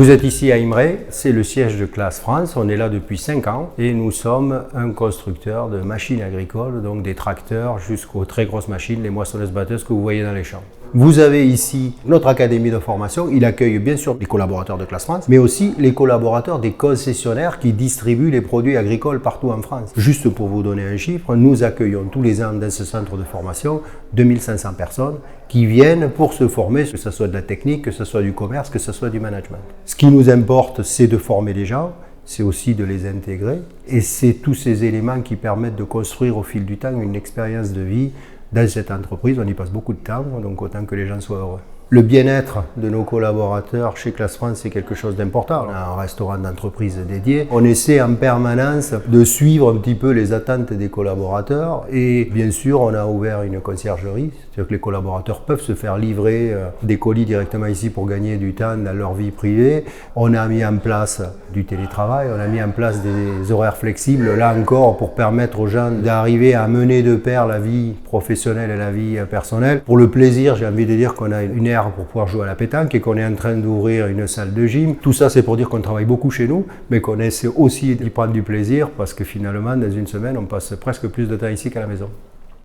Vous êtes ici à Imray, c'est le siège de Classe France, on est là depuis 5 ans et nous sommes un constructeur de machines agricoles, donc des tracteurs jusqu'aux très grosses machines, les moissonneuses-batteuses que vous voyez dans les champs. Vous avez ici notre académie de formation, il accueille bien sûr les collaborateurs de Classe France, mais aussi les collaborateurs des concessionnaires qui distribuent les produits agricoles partout en France. Juste pour vous donner un chiffre, nous accueillons tous les ans dans ce centre de formation 2500 personnes qui viennent pour se former, que ce soit de la technique, que ce soit du commerce, que ce soit du management. Ce qui nous importe, c'est de former les gens, c'est aussi de les intégrer et c'est tous ces éléments qui permettent de construire au fil du temps une expérience de vie. Dans cette entreprise, on y passe beaucoup de temps, donc autant que les gens soient heureux. Le bien-être de nos collaborateurs chez Classe France, c'est quelque chose d'important. On a un restaurant d'entreprise dédié. On essaie en permanence de suivre un petit peu les attentes des collaborateurs. Et bien sûr, on a ouvert une conciergerie. C'est-à-dire que les collaborateurs peuvent se faire livrer des colis directement ici pour gagner du temps dans leur vie privée. On a mis en place du télétravail. On a mis en place des horaires flexibles, là encore, pour permettre aux gens d'arriver à mener de pair la vie professionnelle et la vie personnelle. Pour le plaisir, j'ai envie de dire qu'on a une aire pour pouvoir jouer à la pétanque et qu'on est en train d'ouvrir une salle de gym. Tout ça, c'est pour dire qu'on travaille beaucoup chez nous, mais qu'on essaie aussi d'y prendre du plaisir parce que finalement, dans une semaine, on passe presque plus de temps ici qu'à la maison.